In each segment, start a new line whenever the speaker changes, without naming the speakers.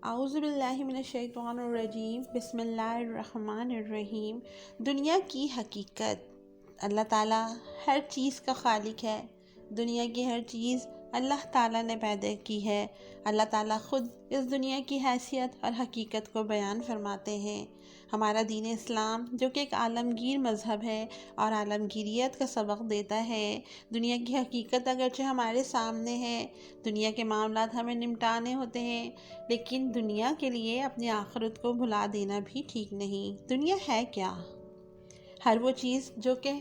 اعوذ باللہ من الشیطان الرجیم، بسم اللہ الرحمن الرحیم۔ دنیا کی حقیقت، اللہ تعالیٰ ہر چیز کا خالق ہے۔ دنیا کی ہر چیز اللہ تعالیٰ نے پیدا کی ہے۔ اللہ تعالیٰ خود اس دنیا کی حیثیت اور حقیقت کو بیان فرماتے ہیں۔ ہمارا دین اسلام جو کہ ایک عالمگیر مذہب ہے اور عالمگیریت کا سبق دیتا ہے، دنیا کی حقیقت اگرچہ ہمارے سامنے ہے، دنیا کے معاملات ہمیں نمٹانے ہوتے ہیں، لیکن دنیا کے لیے اپنی آخرت کو بھلا دینا بھی ٹھیک نہیں۔ دنیا ہے کیا؟ ہر وہ چیز جو کہ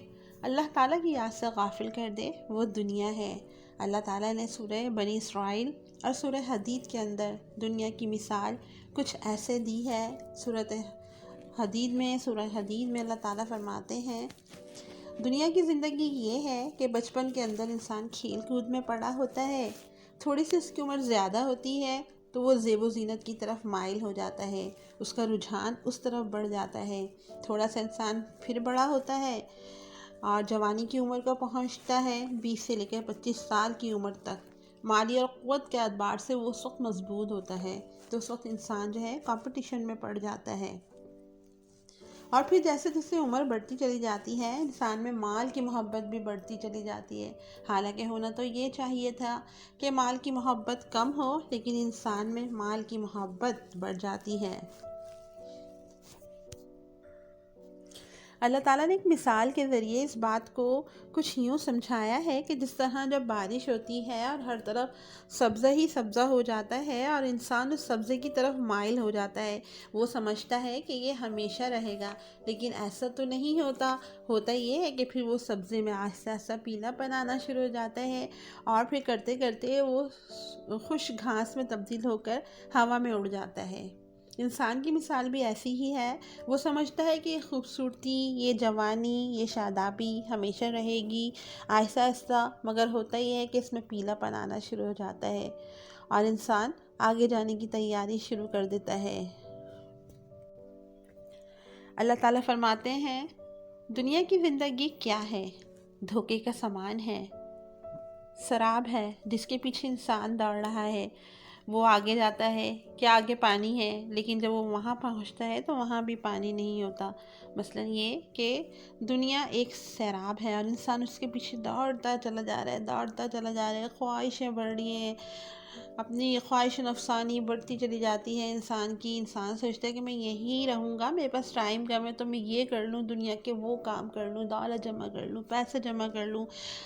اللہ تعالیٰ کی یاد سے غافل کر دے وہ دنیا ہے۔ اللہ تعالیٰ نے سورہ بنی اسرائیل اور سورہ حدید کے اندر دنیا کی مثال کچھ ایسے دی ہے۔ سورہ حدید میں اللہ تعالیٰ فرماتے ہیں، دنیا کی زندگی یہ ہے کہ بچپن کے اندر انسان کھیل کود میں پڑا ہوتا ہے، تھوڑی سی اس کی عمر زیادہ ہوتی ہے تو وہ زیب و زینت کی طرف مائل ہو جاتا ہے، اس کا رجحان اس طرف بڑھ جاتا ہے۔ تھوڑا سا انسان پھر بڑا ہوتا ہے اور جوانی کی عمر کو پہنچتا ہے، 20 سے لے کر 25 سال کی عمر تک۔ مالی اور قوت کے اعتبار سے وہ اس وقت مضبوط ہوتا ہے، تو اس وقت انسان جو ہے کمپٹیشن میں پڑ جاتا ہے۔ اور پھر جیسے جیسے عمر بڑھتی چلی جاتی ہے، انسان میں مال کی محبت بھی بڑھتی چلی جاتی ہے۔ حالانکہ ہونا تو یہ چاہیے تھا کہ مال کی محبت کم ہو، لیکن انسان میں مال کی محبت بڑھ جاتی ہے۔ اللہ تعالیٰ نے ایک مثال کے ذریعے اس بات کو کچھ یوں سمجھایا ہے کہ جس طرح جب بارش ہوتی ہے اور ہر طرف سبزہ ہی سبزہ ہو جاتا ہے اور انسان اس سبزے کی طرف مائل ہو جاتا ہے، وہ سمجھتا ہے کہ یہ ہمیشہ رہے گا، لیکن ایسا تو نہیں ہوتا۔ ہوتا یہ ہے کہ پھر وہ سبزے میں آہستہ آہستہ پیلا پن آنا شروع ہو جاتا ہے اور پھر کرتے کرتے وہ خشک گھاس میں تبدیل ہو کر ہوا میں اڑ جاتا ہے۔ انسان کی مثال بھی ایسی ہی ہے۔ وہ سمجھتا ہے کہ یہ خوبصورتی، یہ جوانی، یہ شادابی ہمیشہ رہے گی، آہستہ آہستہ، مگر ہوتا یہ ہے کہ اس میں پیلا پن آنا شروع ہو جاتا ہے اور انسان آگے جانے کی تیاری شروع کر دیتا ہے۔ اللہ تعالیٰ فرماتے ہیں، دنیا کی زندگی کیا ہے؟ دھوکے کا سامان ہے، سراب ہے جس کے پیچھے انسان دوڑ رہا ہے۔ وہ آگے جاتا ہے کہ آگے پانی ہے، لیکن جب وہ وہاں پہنچتا ہے تو وہاں بھی پانی نہیں ہوتا۔ مثلا یہ کہ دنیا ایک سیراب ہے اور انسان اس کے پیچھے دوڑتا چلا جا رہا ہے، خواہشیں بڑھ رہی ہیں، اپنی خواہش نفسانی بڑھتی چلی جاتی ہے انسان کی۔ انسان سوچتا ہے کہ میں یہیں رہوں گا، میرے پاس ٹائم کم ہے تو میں یہ کر لوں، دنیا کے وہ کام کر لوں، دولت جمع کر لوں، پیسے جمع کر لوں۔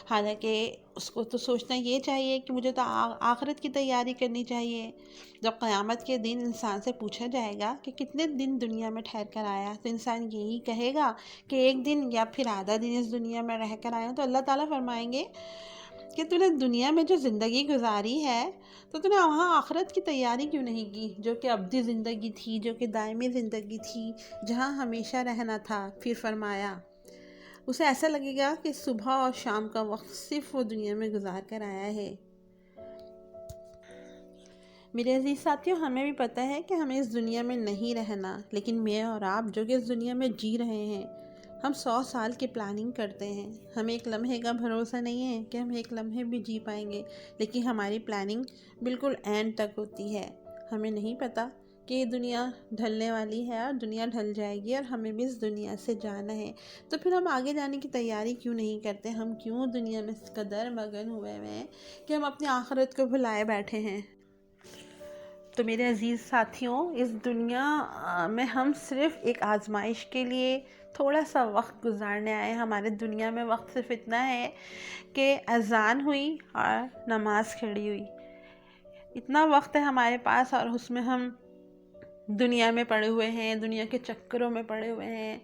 حالانکہ اس کو تو سوچنا یہ چاہیے کہ مجھے تو آخرت کی تیاری کرنی چاہیے۔ جب قیامت کے دن انسان سے پوچھا جائے گا کہ کتنے دن دنیا میں ٹھہر کر آیا، تو انسان یہی کہے گا کہ ایک دن یا پھر آدھا دن اس دنیا میں رہ کر آیا ہوں۔ تو اللہ تعالیٰ فرمائیں گے کہ تو نے دنیا میں جو زندگی گزاری ہے تو نے وہاں آخرت کی تیاری کیوں نہیں کی، جو کہ ابدی زندگی تھی، جو کہ دائمی زندگی تھی، جہاں ہمیشہ رہنا تھا۔ پھر فرمایا اسے ایسا لگے گا کہ صبح اور شام کا وقت صرف وہ دنیا میں گزار کر آیا ہے۔ میرے عزیز ساتھیوں، ہمیں بھی پتہ ہے کہ ہمیں اس دنیا میں نہیں رہنا، لیکن میں اور آپ جو کہ اس دنیا میں جی رہے ہیں، ہم 100 سال کی پلاننگ کرتے ہیں۔ ہمیں ایک لمحے کا بھروسہ نہیں ہے کہ ہم ایک لمحے بھی جی پائیں گے، لیکن ہماری پلاننگ بالکل اینڈ تک ہوتی ہے۔ ہمیں نہیں پتہ کہ یہ دنیا ڈھلنے والی ہے اور دنیا ڈھل جائے گی اور ہمیں بھی اس دنیا سے جانا ہے، تو پھر ہم آگے جانے کی تیاری کیوں نہیں کرتے؟ ہم کیوں دنیا میں اس قدر مگن ہوئے ہیں کہ ہم اپنی آخرت کو بھلائے بیٹھے ہیں؟ تو میرے عزیز ساتھیوں، اس دنیا میں ہم صرف ایک آزمائش کے لیے تھوڑا سا وقت گزارنے آئے۔ ہمارے دنیا میں وقت صرف اتنا ہے کہ اذان ہوئی اور نماز کھڑی ہوئی، اتنا وقت ہے ہمارے پاس، اور اس میں ہم دنیا میں پڑے ہوئے ہیں، دنیا کے چکروں میں پڑے ہوئے ہیں۔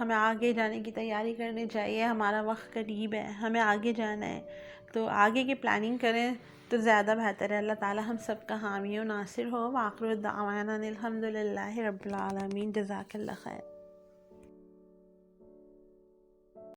ہمیں آگے جانے کی تیاری کرنی چاہیے، ہمارا وقت قریب ہے، ہمیں آگے جانا ہے، تو آگے کی پلاننگ کریں تو زیادہ بہتر ہے۔ اللہ تعالیٰ ہم سب کا حامی و ناصر ہو۔ وآخر دعوانا الحمد للہ رب العالمین۔ جزاک اللہ خیر۔